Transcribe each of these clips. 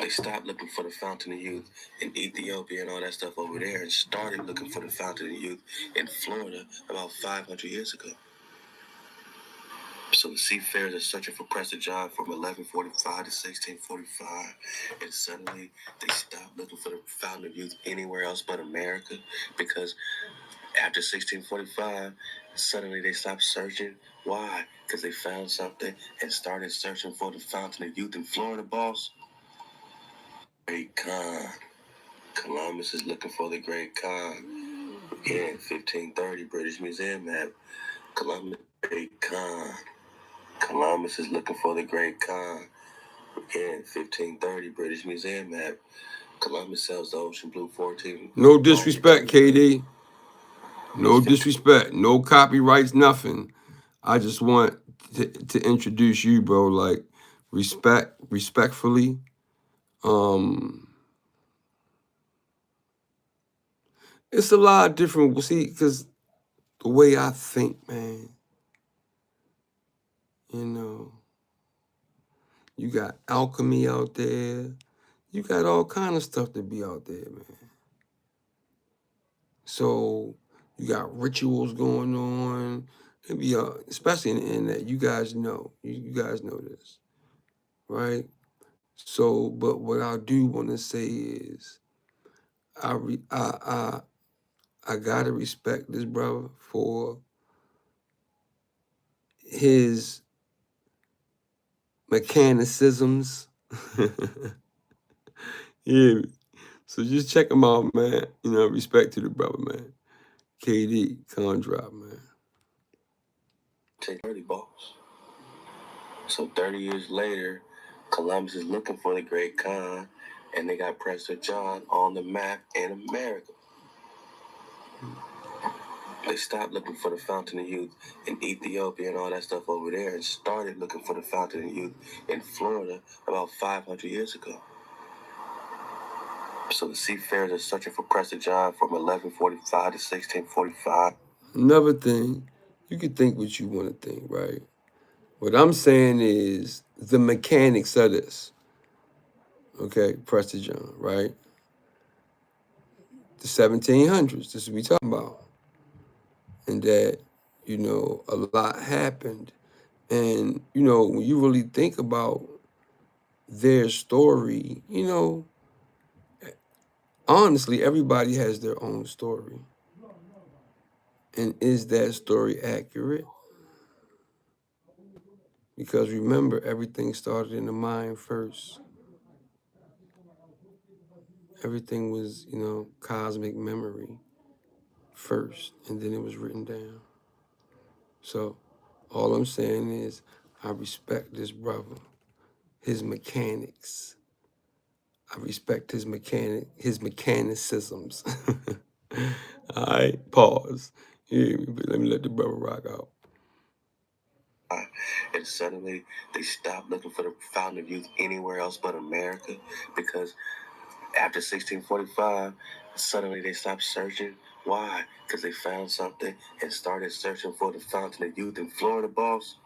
They stopped looking for the fountain of youth in Ethiopia and all that stuff over there and started looking for the fountain of youth in Florida about 500 years ago. So the seafarers are searching for Prester John from 1145 to 1645, and suddenly they stopped looking for the fountain of youth anywhere else but America, because after 1645, suddenly they stopped searching. Why? Because they found something and started searching for the fountain of youth in Florida, boss. Great Khan. Columbus is looking for the Great Khan. Again, 1530, British Museum map. Columbus, Great Khan. Columbus is looking for the Great Khan. Again, 1530, British Museum map. Columbus sells the Ocean Blue 14. No disrespect, KD. No disrespect. No copyrights, nothing. I just want to introduce you, bro. Like, respectfully. It's a lot of different. See, because the way I think, man, you know, you got alchemy out there. You got all kind of stuff to be out there, man. So you got rituals going on. It be especially in the internet. You guys know. You guys know this, right? So, but what I do want to say is, I gotta respect this brother for his mechanicisms. Yeah. So just check him out, man. You know, respect to the brother, man. KD, con drop, man. Take 30 balls. So 30 years later, Columbus is looking for the Great Khan, and they got Prester John on the map in America. They stopped looking for the fountain of youth in Ethiopia and all that stuff over there and started looking for the fountain of youth in Florida about 500 years ago. So the seafarers are searching for Prester John from 1145 to 1645. Another thing, you can think what you want to think, right? What I'm saying is the mechanics of this. Okay, Prester John, right? The 1700s, this is what we talking about. And that, you know, a lot happened. And, you know, when you really think about their story, you know, honestly, everybody has their own story. And is that story accurate? Because remember, everything started in the mind first. Everything was, you know, cosmic memory first, and then it was written down. So all I'm saying is I respect this brother, his mechanics. I respect his mechanicisms. All right, pause. Yeah, but let me let the brother rock out. And suddenly they stopped looking for the fountain of youth anywhere else but America, because after 1645, suddenly they stopped searching. Why? Because they found something and started searching for the fountain of youth in Florida, boss.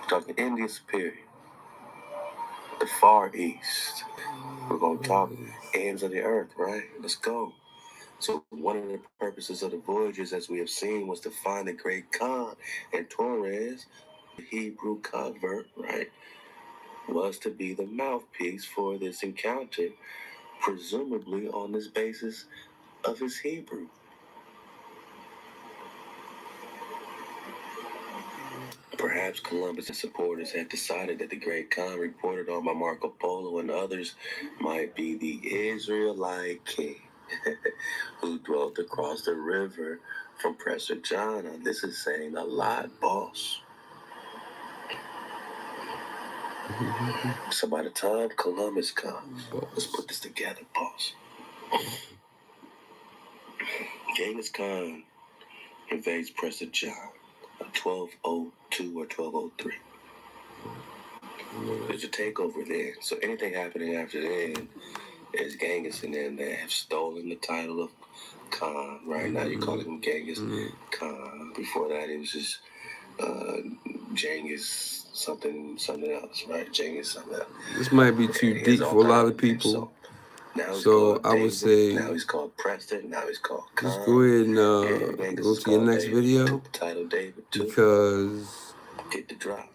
We're talking Indian Superior, the Far East. We're going to talk ends of the earth, right? Let's go. So one of the purposes of the voyages, as we have seen, was to find the Great Khan. And Torres, the Hebrew convert, right, was to be the mouthpiece for this encounter, presumably on this basis of his Hebrew. Perhaps Columbus and supporters had decided that the Great Khan reported on by Marco Polo and others might be the Israelite king who dwelt across the river from Prester John. This is saying a lot, boss. So by the time Columbus comes, let's put this together, boss. Genghis Khan invades Prester John in 1202 or 1203. There's a takeover there. So anything happening after then is Genghis and them that have stolen the title of Khan. Right now you call him Genghis Khan. Before that it was just Jang is something else, right? Jang is something else. This might be too And he has deep all for a lot kinds of of names. people. Now he's So called I would David. say Now he's called Preston. Now he's called just Khan. go ahead and Genghis go is to your called next David. video, Took the title David too. because Get the drop.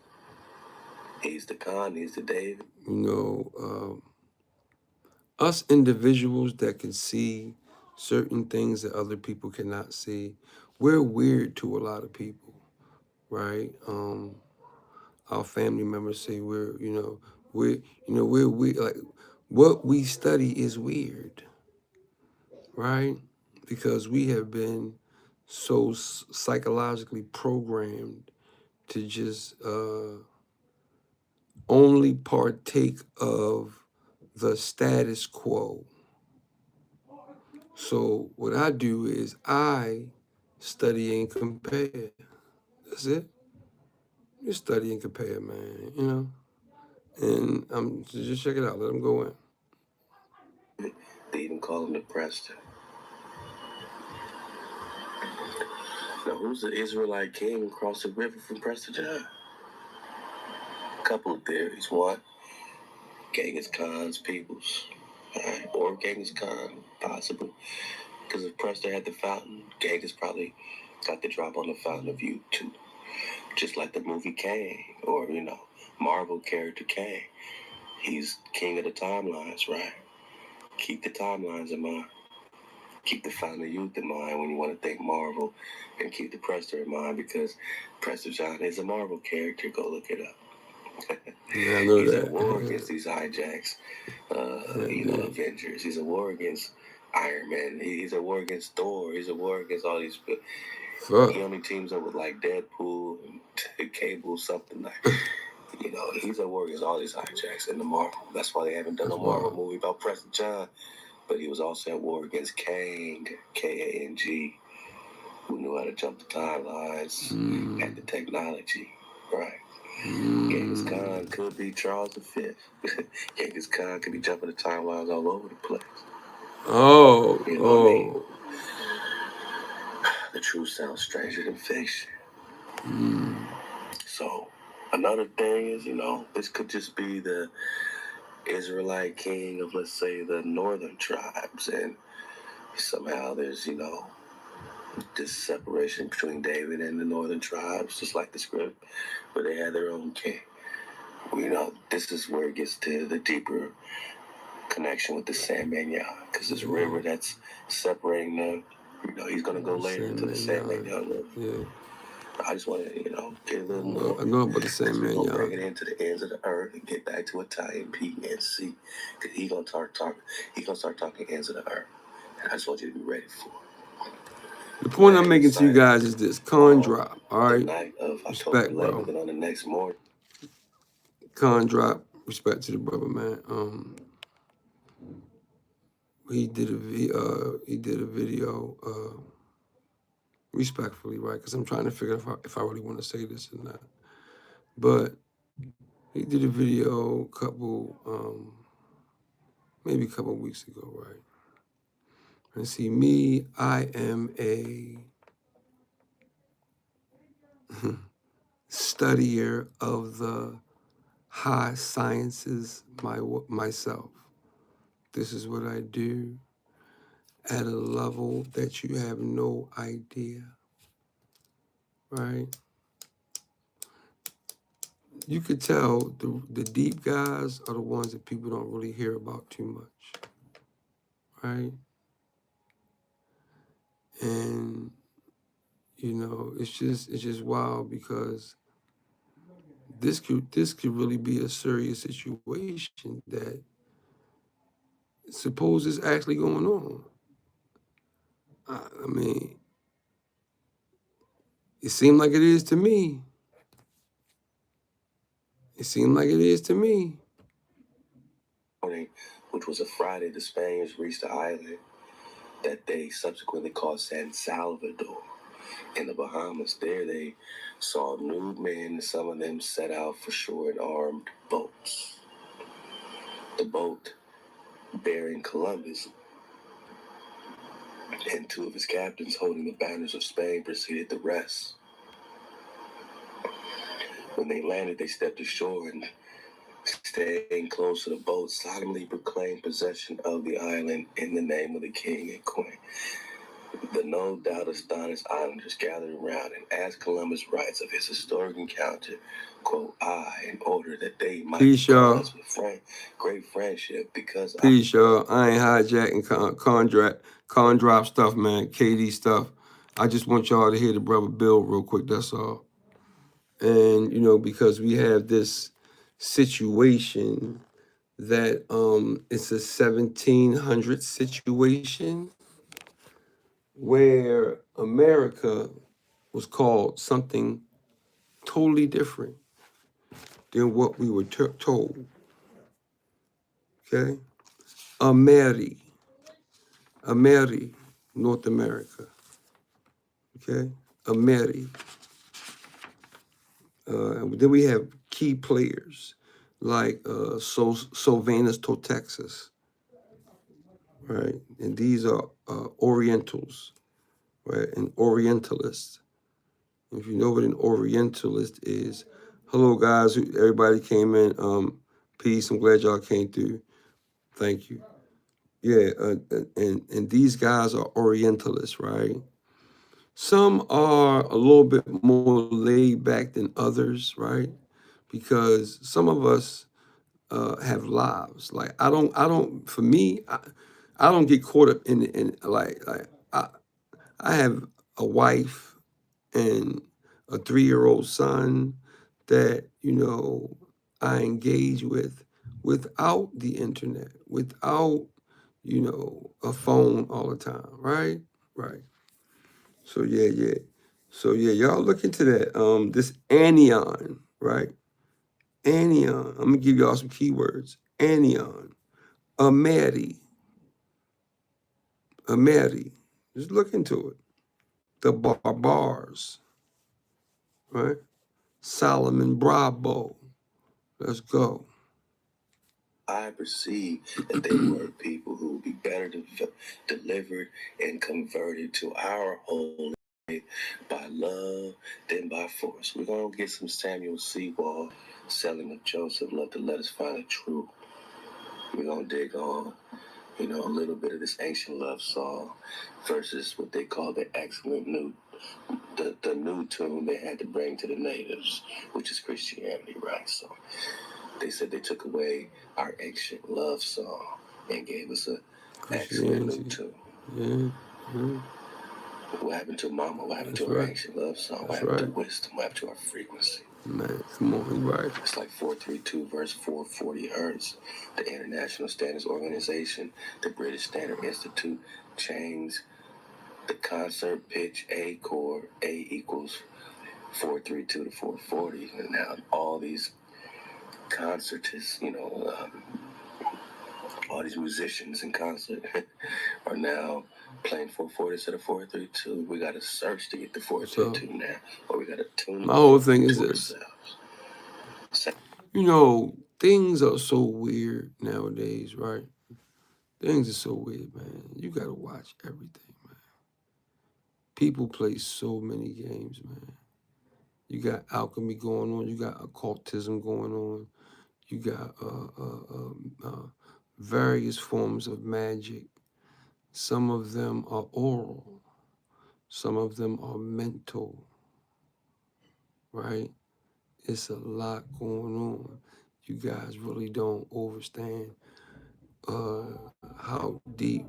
He's the Khan. He's the David. you know, us individuals that can see certain things that other people cannot see, we're weird to a lot of people, right? Our family members say we're weird. Like, what we study is weird, right? Because we have been so psychologically programmed to just only partake of the status quo. So what I do is I study and compare. That's it. Just study and compare, man. And so just check it out. Let them go in. They even call him the Preston. Now, who's the Israelite king across the river from Prester John? A couple of theories. One, Genghis Khan's peoples, right? Or Genghis Khan, possibly. Because if Prester had the fountain, Genghis probably got the drop on the Fountain of Youth too. Just like the movie Kang, or Marvel character Kang. He's king of the timelines, right? Keep the timelines in mind. Keep the Fountain of Youth in mind when you want to think Marvel, and keep the Prester in mind, because Prester John is a Marvel character. Go look it up. Yeah, I know He's that. at war against these hijacks, Avengers. He's at war against Iron Man. He's at war against Thor. He's at war against all these. Fuck. He only teams up with like Deadpool and Cable, something like. He's at war against all these hijacks in the Marvel. That's why they haven't done a Marvel movie about Preston John. But he was also at war against Kang, Kang, who knew how to jump the timelines, had the technology, right? Genghis Khan could be Charles V. Genghis Khan could be jumping the timelines all over the place. Oh, You know what I mean? The truth sounds stranger than fiction. So, another thing is, this could just be the Israelite king of, let's say, the northern tribes, and somehow there's, this separation between David and the northern tribes, just like the script, but they had their own king. This is where it gets to the deeper connection with the Sandman-Yah, because this river that's separating them, he's going to go later into the Sandman-Yah river. Yeah. I just want to, get a little more. I know about the Sandman-Yah. We're going to bring it into the ends of the earth and get back to Italian P and C, because he's going to start talking ends of the earth. And I just want you to be ready for it. The point I'm making to you guys is this: con drop, all right? The night of October 11th, and on the next morning. Con drop, respect to the brother, man. He did a video, respectfully, right? Because I'm trying to figure out if I really want to say this or not. But he did a video maybe a couple weeks ago, right? And see, me, I am a studier of the high sciences myself. This is what I do at a level that you have no idea, right? You could tell the deep guys are the ones that people don't really hear about too much, right? And it's just wild, because this could really be a serious situation that suppose is actually going on. I mean, it seemed like it is to me. It seemed like it is to me. Which was a Friday, the Spaniards reached the island that they subsequently called San Salvador in the Bahamas. There they saw nude men, some of them set out for shore in armed boats. The boat bearing Columbus and two of his captains holding the banners of Spain preceded the rest. When they landed, they stepped ashore and, staying close to the boat, solemnly proclaimed possession of the island in the name of the king and queen. The no doubt astonished islanders gathered around, and as Columbus writes of his historic encounter, quote, in order that they might Peace, regard y'all. us with great friendship, because Peace, y'all. I ain't hijacking con drop stuff, man. KD stuff. I just want y'all to hear the brother Bill real quick. That's all. And because we have this situation that it's a 1700 situation where America was called something totally different than what we were told. Okay, Ameri, North America. Okay, Ameri. Then we have key players like Sylvanus to Texas, right? And these are Orientals, right? And Orientalists. If you know what an Orientalist is, hello guys, everybody came in. Peace. I'm glad y'all came through. Thank you. Yeah, and these guys are Orientalists, right? Some are a little bit more laid back than others, right? Because some of us have lives. Like for me, I don't get caught up in like I have a wife and a 3-year-old son that I engage with without the internet, without a phone all the time, right? Right. So yeah. So yeah, y'all look into that. This anion, right? Anion. I'm gonna give y'all some keywords. Anion. Ameri. Ameri. Just look into it. The Barbars, right? Solomon Bravo. Let's go. I perceive that they were people who would be better delivered and converted to our holy faith by love than by force. We're going to get some Samuel Sewall selling of Joseph, love to let us find the truth. We're going to dig on, a little bit of this ancient love song versus what they call the excellent the new tune they had to bring to the natives, which is Christianity, right? So they said they took away our ancient love song and gave us a excellent new tune. Yeah. What happened to Mama? What happened to our ancient love song? What happened to wisdom? What happened to our frequency? Man, come on, you right. It's like 432 verse 440 hertz. The International Standards Organization, the British Standard Institute, changed the concert pitch A chord. A equals 432 to 440. And now all these concertists, all these musicians in concert are now playing 440 instead of 432. We got to search to get the 432 now, or we got to tune. My whole thing is this. Things are so weird nowadays, right? Things are so weird, man. You got to watch everything, man. People play so many games, man. You got alchemy going on. You got occultism going on. You got various forms of magic. Some of them are oral. Some of them are mental, right? It's a lot going on. You guys really don't understand how deep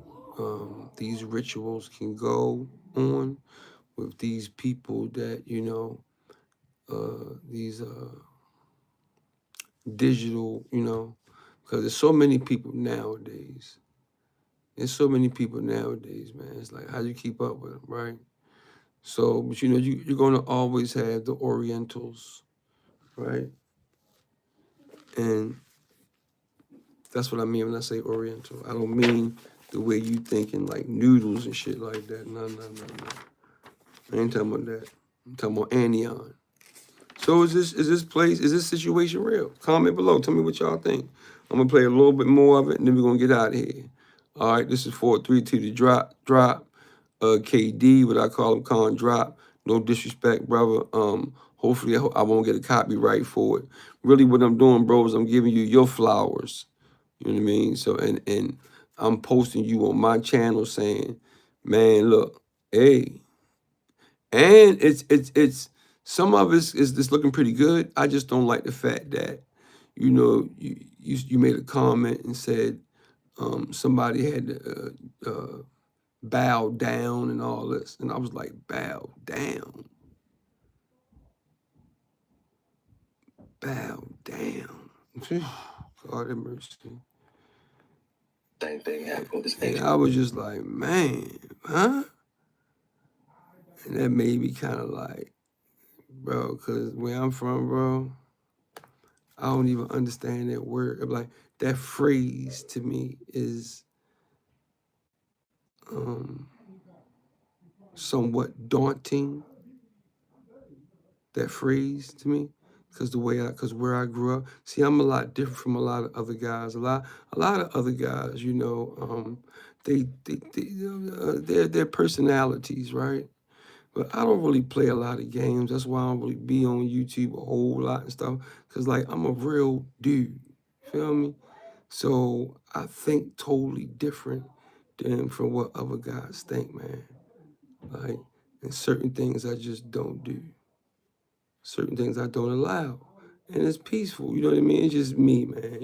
these rituals can go on with these people that, these digital, because there's so many people nowadays. There's so many people nowadays, man. It's like, how do you keep up with them, right? So, but you're going to always have the Orientals, right? And that's what I mean when I say Oriental. I don't mean the way you thinking like noodles and shit like that. No. I ain't talking about that. I'm talking about anion. So is this situation real? Comment below. Tell me what y'all think. I'm gonna play a little bit more of it, and then we're gonna get out of here. All right, this is 432 to drop. KD, what I call him, con drop. No disrespect, brother. Hopefully I won't get a copyright for it. Really, what I'm doing, bro, is I'm giving you your flowers. You know what I mean? So and I'm posting you on my channel saying, man, look, hey, and it's some of it is looking pretty good. I just don't like the fact that, you made a comment and said somebody had to bow down and all this, and I was like, bow down, bow down. God have mercy. Same thing happened with this And ancient. I was just like, man, huh? And that made me kind of like, bro, because where I'm from, bro, I don't even understand that word. Like, that phrase to me is um, somewhat daunting. That phrase to me, because where I grew up. See, I'm a lot different from a lot of other guys. A lot of other guys, their personalities, right? But I don't really play a lot of games. That's why I don't really be on YouTube a whole lot and stuff. Cause like I'm a real dude. Feel me? So I think totally different than from what other guys think, man. Like, and certain things I just don't do. Certain things I don't allow. And it's peaceful, you know what I mean? It's just me, man.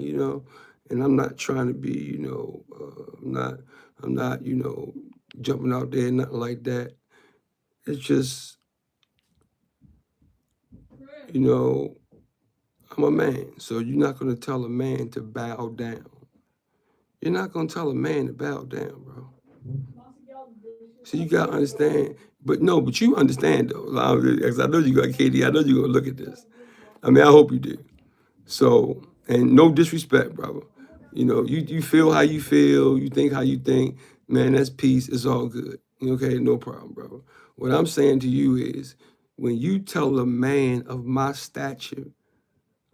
And I'm not trying to be, I'm not, jumping out there, nothing like that. It's just, you know, I'm a man, so you're not gonna tell a man to bow down. You're not gonna tell a man to bow down, bro. So you gotta understand. But no, but you understand though. Because I know you got KD. I know you're gonna look at this. I mean, I hope you do. So, and no disrespect, brother. You feel how you feel. You think how you think. Man, that's peace. It's all good. Okay, no problem, brother. What I'm saying to you is, when you tell a man of my stature,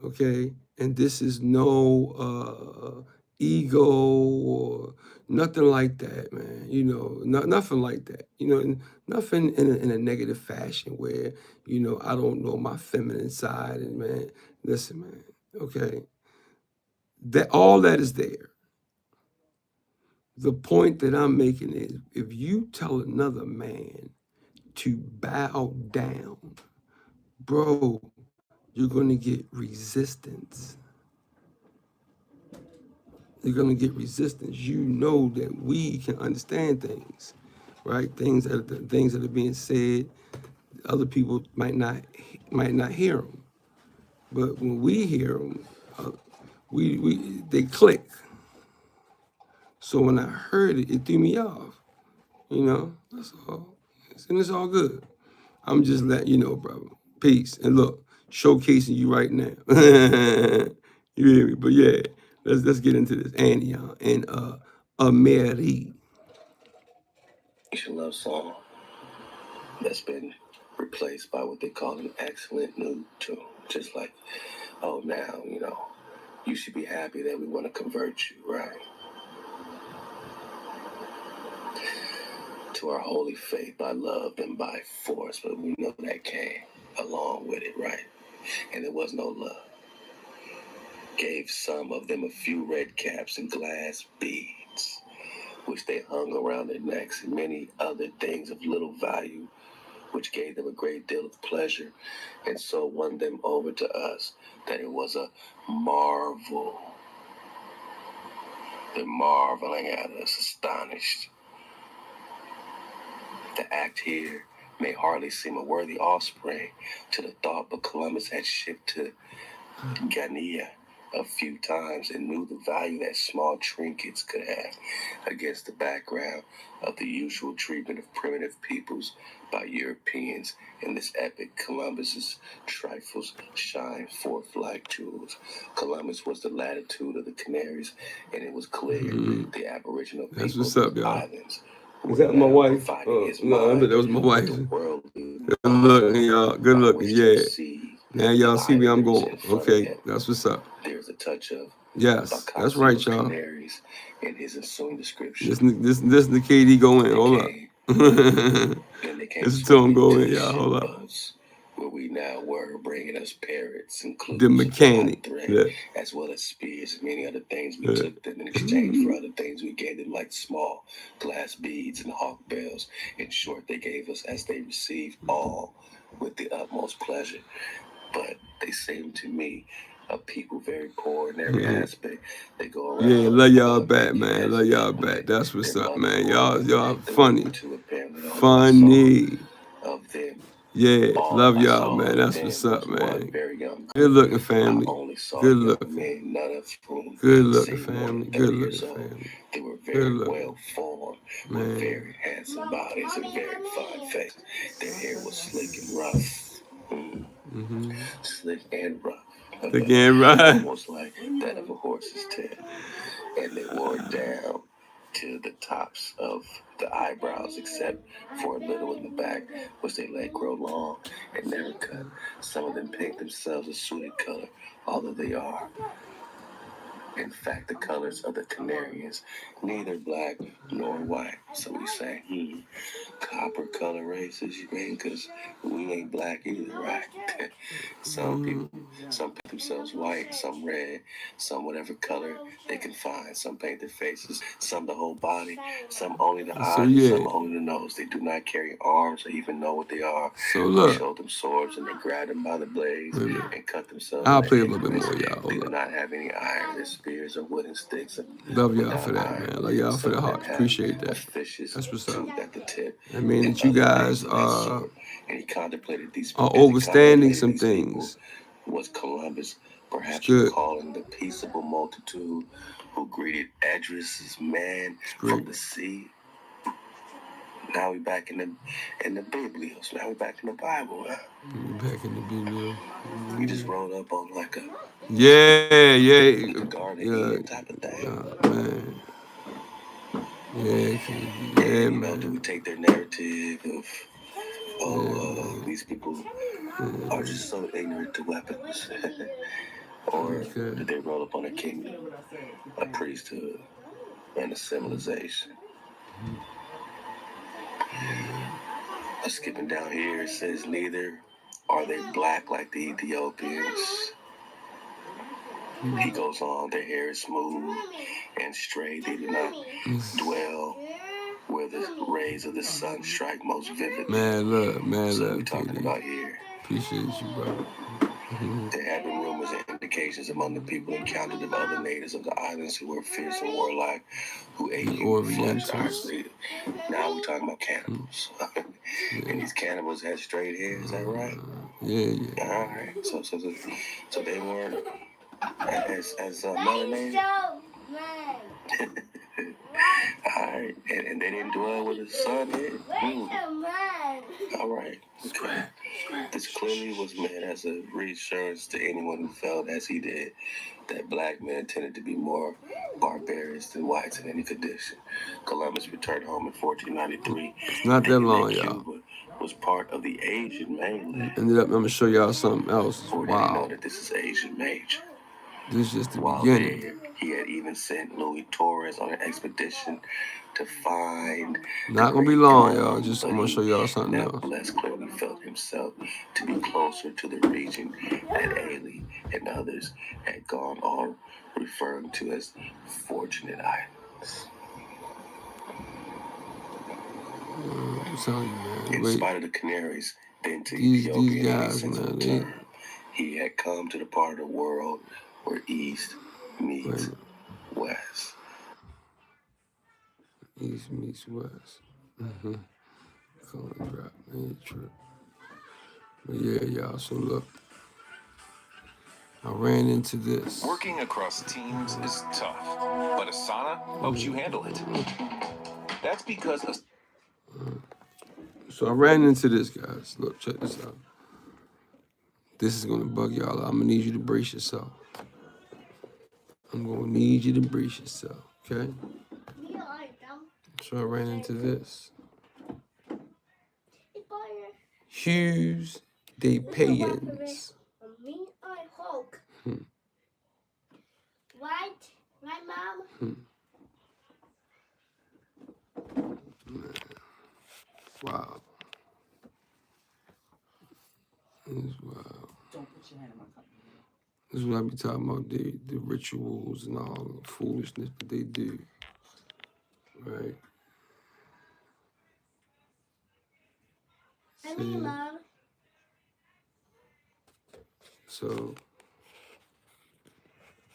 okay, and this is no ego or nothing like that, man. Nothing like that. Nothing in a negative fashion where I don't know my feminine side. And man, listen, man. Okay, that all that is there. The point that I'm making is, if you tell another man to bow down, bro, you're gonna get resistance. You're gonna get resistance. You know that we can understand things, right? Things that are being said, other people might not hear them, but when we hear them, they click. So when I heard it, it threw me off. That's all. And it's all good. I'm just letting you know, brother. Peace. And look, showcasing you right now. You hear me? But yeah, let's get into this. And Ameri. Love song that's been replaced by what they call an excellent new tune. Just like, oh, now, you should be happy that we want to convert you, right? To our holy faith by love and by force, but we know that came along with it, right? And there was no love. Gave some of them a few red caps and glass beads, which they hung around their necks, and many other things of little value, which gave them a great deal of pleasure, and so won them over to us, that it was a marvel. They're marveling at us, astonished. The act here may hardly seem a worthy offspring to the thought, but Columbus had shipped to Guinea a few times and knew the value that small trinkets could have against the background of the usual treatment of primitive peoples by Europeans. In this epic, Columbus's trifles shine forth like jewels. Columbus was the latitude of the Canaries, and it was clear the aboriginal That's people what's of up, the y'all. islands Is that my wife? No, I bet that was my wife. Good looking, y'all. Good looking, yeah. Now y'all see where I'm going. Okay, that's what's up. There's a touch of yes, that's right, y'all. Canaries in his ensuing description. Listen to KD go in. Hold up. Then they came Listen to him swiftly go to in, the y'all. Hold up. shipboats, where we now were, bringing us parrots and The clues of mechanic. cotton thread, Yeah. as well as spears and many other things. We Yeah. took them in exchange for other things we gave them, like small glass beads and hawk bells. In short, they gave us as they received, all with the utmost pleasure. But they seemed to me a people very poor in every aspect. They go around. Yeah, love y'all back, man. Love y'all back. That's what's Their up, mothers man. were Y'all women. The funny. women too, apparently, although I Funny. saw of them. Yeah, All love I y'all, saw man. of That's them what's up, was one man. very young Good girl. looking I family. only saw Good young looking. men, none of whom Good looking seemed more family. than Good 30 years looking old. family. They were Good very looking. well formed, with Man. very handsome bodies and very fine faces. Their hair was slick and rough. Slick and rough. Thick and right. Almost like that of a horse's tail. And they wore it down to the tops of the eyebrows, except for a little in the back, which they let grow long and never cut. Some of them paint themselves a suited color, although they are, in fact, the colors of the Canarians, neither black nor white. So we say, copper color races, you mean? Because we ain't black either, right? Some paint themselves white, some red, some whatever color they can find. Some paint their faces, some the whole body, some only the eyes, So and yeah. some only the nose. They do not carry arms or even know what they are. So We look. showed them swords and they grabbed them by the blades Wait a minute. and cut themselves. I'll in play a their little bit increments. more, y'all. They Hold do up. not have any iron. Their spears or wooden sticks. Love y'all without for that, iron. man. Love y'all for Some the of them hearts. have Appreciate a that. fish's That's what's up. tooth at the tip. I mean and that you other guys things of that sort. And he contemplated these. are As he overstanding contemplated some these people, things. was Columbus, perhaps It's good. recalling the peaceable multitude who greeted Edris's man It's from great. the sea. Now we back in the Biblios. Now we back in the Bible. Huh? Back in the video. We just rolled up on like a Garden of Eden type of thing. Man. Yeah, And, man. do we take their narrative of, these people are just so ignorant to weapons? Or did they roll up on a kingdom, a priesthood, and a civilization? Skipping down here, it says, neither are they black like the Ethiopians. He goes on, their hair is smooth and straight. They do not dwell where the rays of the sun strike most vividly. Man, love, So we're talking about here. Appreciate you, bro. There have been rumors and indications among the people encountered of other natives of the islands who were fierce and warlike, who ate human flesh. Now we're talking about cannibals. And these cannibals had straight hair, is that right? Yeah. All right. So they weren't as melanated. All right, and they didn't dwell with the sun here. All right, okay. This clearly was meant as a reassurance to anyone who felt as he did that black men tended to be more barbarous than whites in any condition. Columbus returned home in 1493. It's not that long, y'all. Cuba was part of the Asian mainland. Ended up, I'm gonna show y'all something else. Or did he know that this is Asian major? This is just the While beginning. there, he had even sent Louis Torres on an expedition to find. Not gonna be long, y'all. Just I'm gonna show y'all something else. Nevertheless, clearly felt himself to be closer to the region that Ailey and others had gone on referring to as Fortunate Islands. I'm telling you, man. In spite of the Canaries, then to these Ethiopian guys, man, he had come to the part of the world where East meets West. East meets West. Color drop, ain't true. But yeah, y'all. So look, I ran into this. Working across teams is tough, but Asana helps you handle it. That's because So I ran into this, guys. Look, check this out. This is gonna bug y'all. I'm gonna need you to brace yourself. I'm gonna need you to brace yourself, okay? So I ran into this. Hughes de Payens. Right, Mom? Wow. It's wow. Don't put your hand in my cup. This is what I be talking about, the rituals and all the foolishness that they do. Right? See? So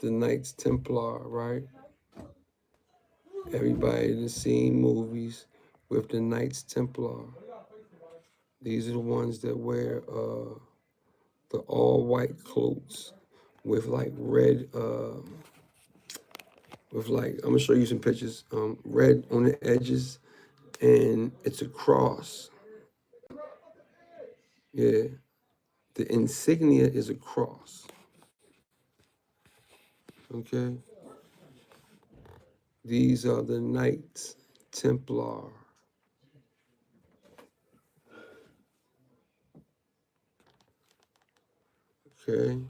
the Knights Templar, right? Everybody has seen movies with the Knights Templar. These are the ones that wear the all white coats with like red with like, I'm gonna show you some pictures. Red on the edges, and it's a cross. Yeah, the insignia is a cross. Okay, these are the Knights Templar. Okay,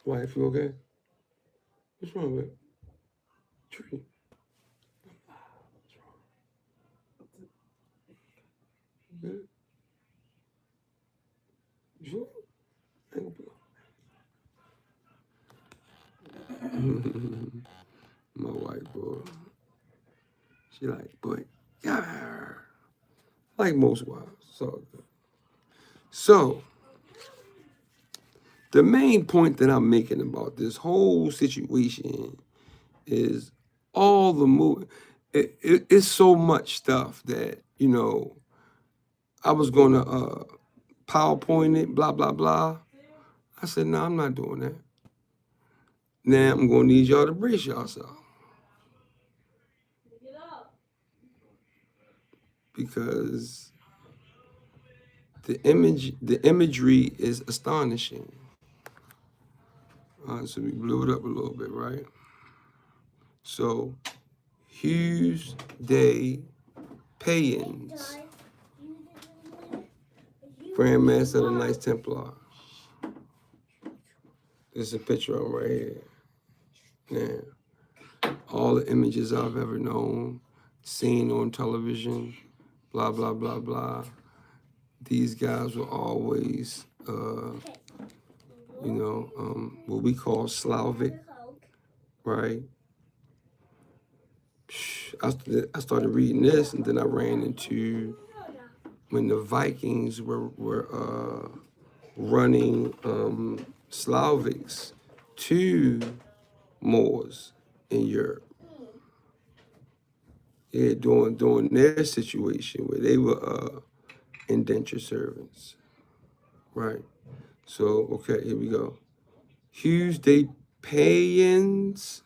wife, you okay? What's wrong with tree? What's wrong? Good? You sure? I ain't gonna put on. My wife, boy. She like, boy, yeah. Like most wives. So the main point that I'm making about this whole situation is all the movie. It's so much stuff that, you know, I was gonna PowerPoint it, blah blah blah. I said, no, I'm not doing that. Now I'm gonna need y'all to brace yourself, because the imagery is astonishing. All right, so we blew it up a little bit, right? So Hughes Day Payans, Grandmaster of the Knights Templar. This is a picture of him right here. Now, all the images I've ever known, seen on television, blah, blah, blah, blah. These guys were always, what we call Slavic, right? I started reading this, and then I ran into when the Vikings were running Slavics to Moors in Europe. Yeah, during their situation where they were indentured servants, right? So okay, here we go. Hughes Day Payans.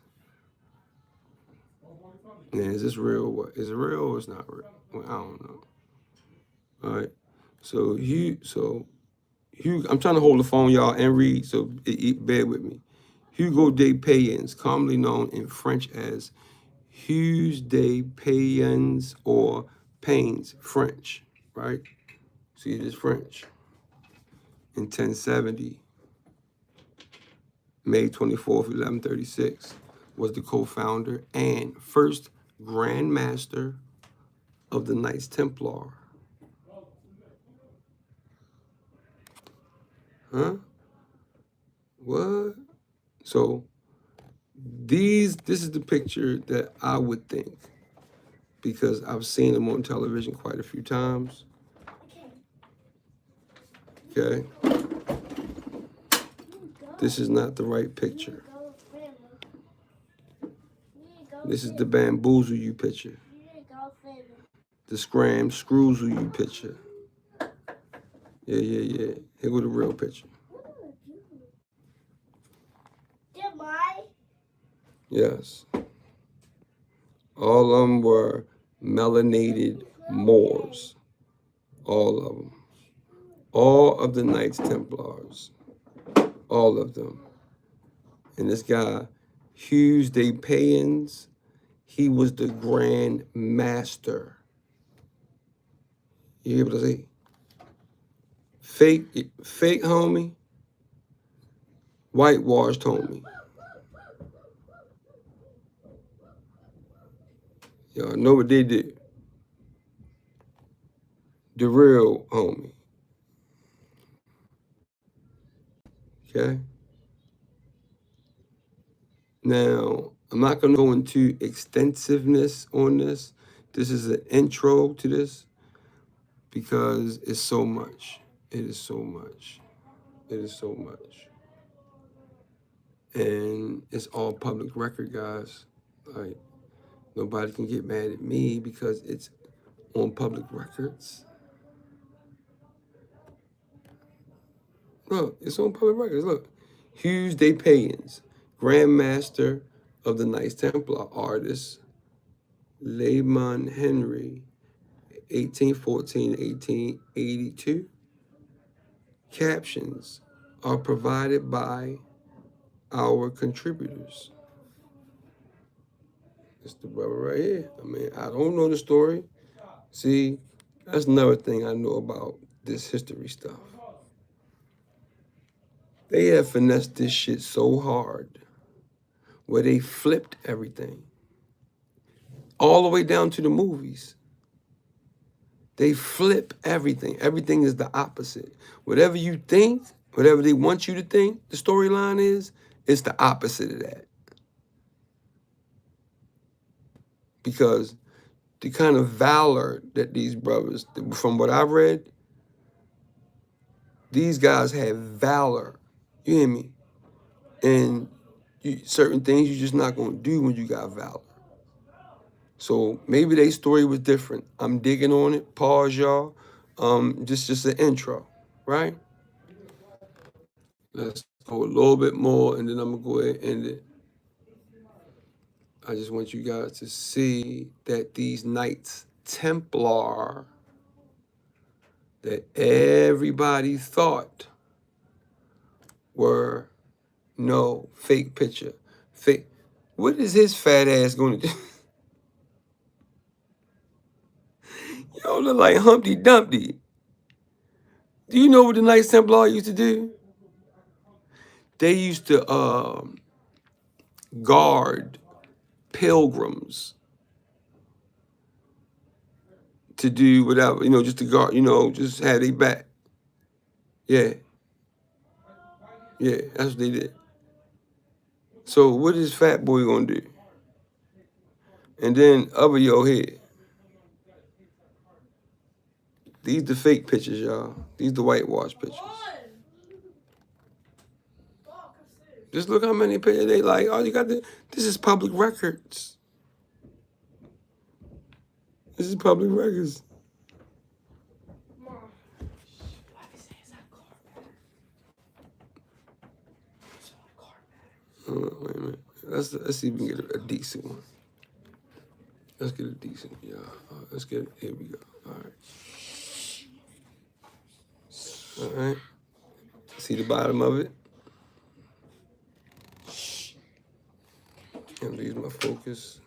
Now, is this real? What is it real or it's not real? Well, I don't know. All right. So I'm trying to hold the phone, y'all, and read. So bear with me. Hugo de Payens, commonly known in French as Hughes de Payens or Pains, French, right? See, it is French. In 1070, May 24th, 1136, was the co-founder and first Grand Master of the Knights Templar. Huh? What? So this is the picture that I would think, because I've seen them on television quite a few times. Okay. This is not the right picture. This is the bamboozle you picture. The screws you picture. Yeah. Here go the real picture. Yes. All of them were melanated Moors. All of them. All of the Knights Templars. All of them. And this guy, Hughes de Payens, he was the Grand Master. You able to see? Fake homie, whitewashed homie. Y'all know what they did. the real homie. Okay? Now, I'm not going to go into extensiveness on this. This is an intro to this because it's so much. It is so much. It is so much. And it's all public record, guys. Like, nobody can get mad at me because it's on public records. Look, it's on public records. Look, Hughes de Payens, Grand Master of the Knights Templar, artist Lehman Henry, 1814-1882. Captions are provided by our contributors. It's the brother right here. I mean, I don't know the story. See, that's another thing I know about this history stuff. They have finessed this shit so hard where they flipped everything. All the way down to the movies. They flip everything. Everything is the opposite. Whatever you think, whatever they want you to think the storyline is, it's the opposite of that. Because the kind of valor that these brothers, from what I read, these guys have valor. You hear me? And certain things you're just not going to do when you got valor. So maybe their story was different. I'm digging on it. Pause, y'all. Just an intro, right? Let's go a little bit more, and then I'm gonna go ahead and end it. I just want you guys to see that these Knights Templar that everybody thought were no fake picture. Fake. What is his fat ass gonna do? You don't look like Humpty Dumpty. Do you know what the Knights Templar used to do? They used to guard pilgrims to do whatever, just to guard, just have their back. Yeah. Yeah, that's what they did. So what is Fat Boy gonna do? And then over your head. These the fake pictures, y'all. These the whitewash pictures. Just look how many pictures they like. Oh, you got this is public records. This is public records. Wait a minute. Let's see if we can get a decent one. Let's get a decent, yeah. Let's get it. Here we go. All right. All right. See the bottom of it? And lose my focus.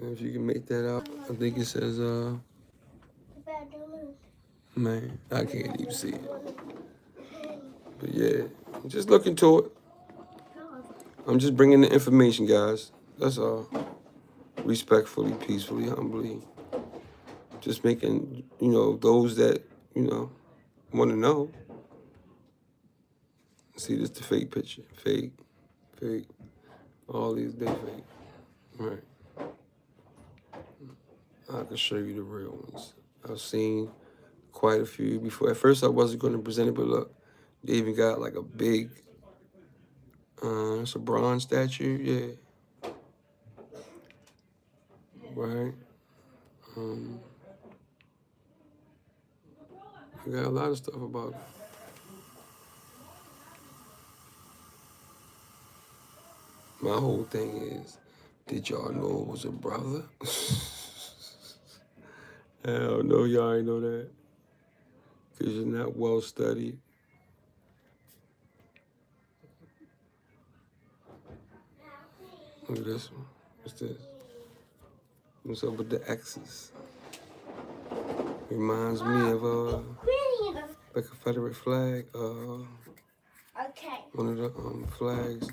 And if you can make that out, I think it says, man, I can't even see it. But yeah, just look into it. I'm just bringing the information, guys. That's all. Respectfully, peacefully, humbly. Just making, those that, want to know. See, this the fake picture. Fake. All these, they fake. Right. I can show you the real ones. I've seen quite a few before. At first, I wasn't going to present it, but look, they even got like a big, it's a bronze statue, yeah. Right. We got a lot of stuff about it. My whole thing is, did y'all know it was a brother? Hell no, y'all ain't know that. Because you're not well studied. Look at this one. What's this? What's up with the X's? Reminds me of the Confederate flag. Okay. One of the flags.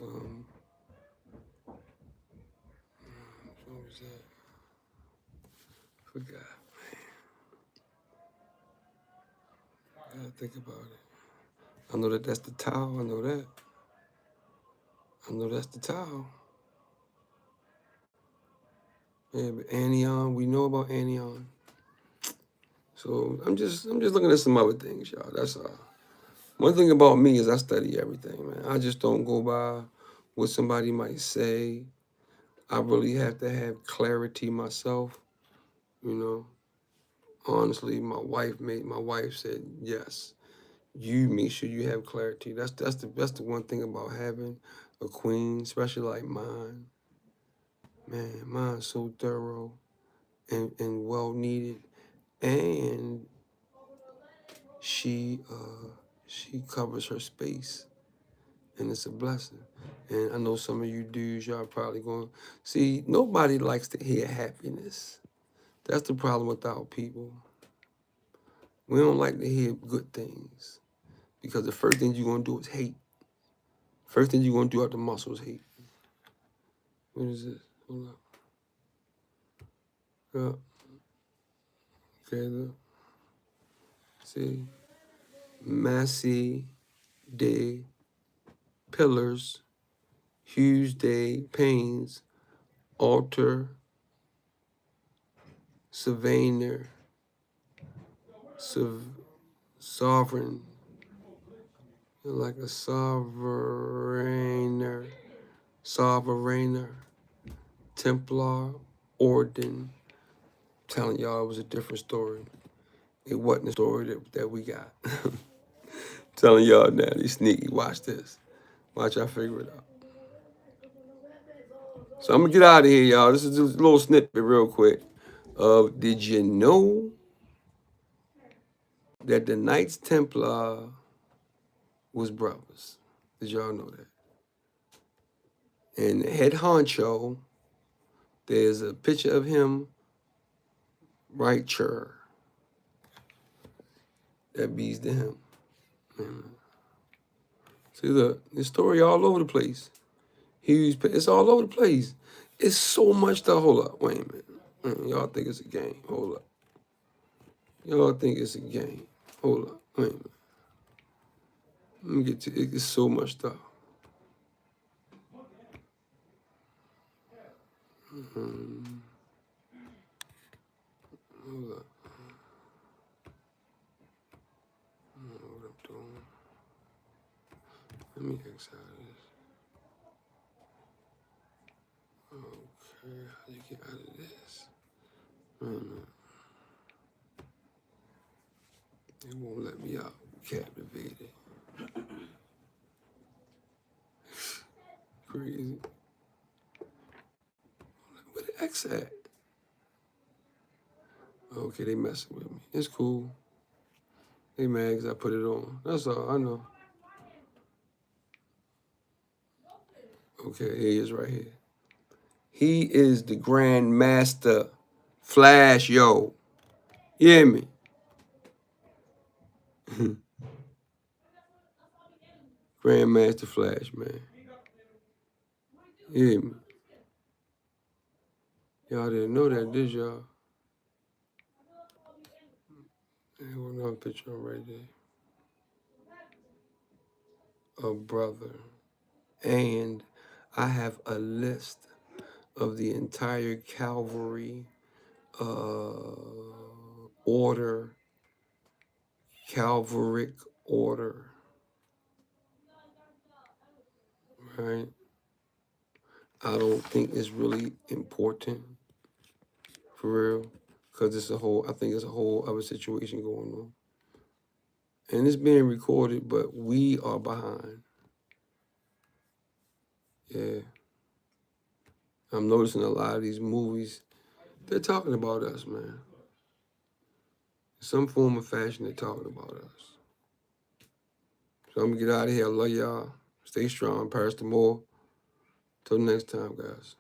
What was that? Forgot. gotta think about it. I know that that's the towel. I know that. I know that's the towel. Yeah, but anion, we know about anion. So I'm just looking at some other things, y'all. That's all. One thing about me is I study everything, man. I just don't go by what somebody might say. I really have to have clarity myself, you know. Honestly, my wife said, yes, you make sure you have clarity. That's the one thing about having a queen, especially like mine. Man, mine's so thorough and well needed. And she covers her space, and it's a blessing. And I know some of you dudes, y'all probably going, see, nobody likes to hear happiness. That's the problem with our people. We don't like to hear good things because the first thing you're going to do is hate. First thing you're going to do out the muscle is hate. What is this? Hold up. Okay, look. See? Massy Day, Pillars, Hughes Day, Pains, Altar, Savaner, Sovereign, like a sovereigner, Templar, Orden. Telling y'all it was a different story. It wasn't the story that we got. Telling y'all now, they sneaky. Watch this. Watch I figure it out. So I'm gonna get out of here, y'all. This is a little snippet real quick. Did you know that the Knights Templar was brothers? Did y'all know that? And the head honcho, there's a picture of him right here. That beats to him. See, look, the story all over the place. It's all over the place. It's so much to hold up. Wait a minute. Y'all think it's a game. Hold up. Y'all think it's a game. Hold up. Wait a minute. Let me get to it. It's so much stuff. Hold up. I don't know what I'm doing. Let me exit out of this. Okay, how do you get out of this? Wait a minute. It won't let me out. Captivated. Crazy. Where the X at? Okay, they messing with me. It's cool. They mad because I put it on. That's all. I know. Okay, here he is right here. He is the Grand Master Flash, yo. You hear me? Grandmaster Flash, man. You hear me? Y'all didn't know that, did y'all? There's another picture right there. A brother. And I have a list of the entire cavalry order, calvaric order, right? I don't think it's really important, for real, because I think it's a whole other situation going on. And it's being recorded, but we are behind. Yeah. I'm noticing a lot of these movies, they're talking about us, man. In some form or fashion, they're talking about us. So I'm gonna get out of here. I love y'all. Stay strong. Parris the Moor. Till next time, guys.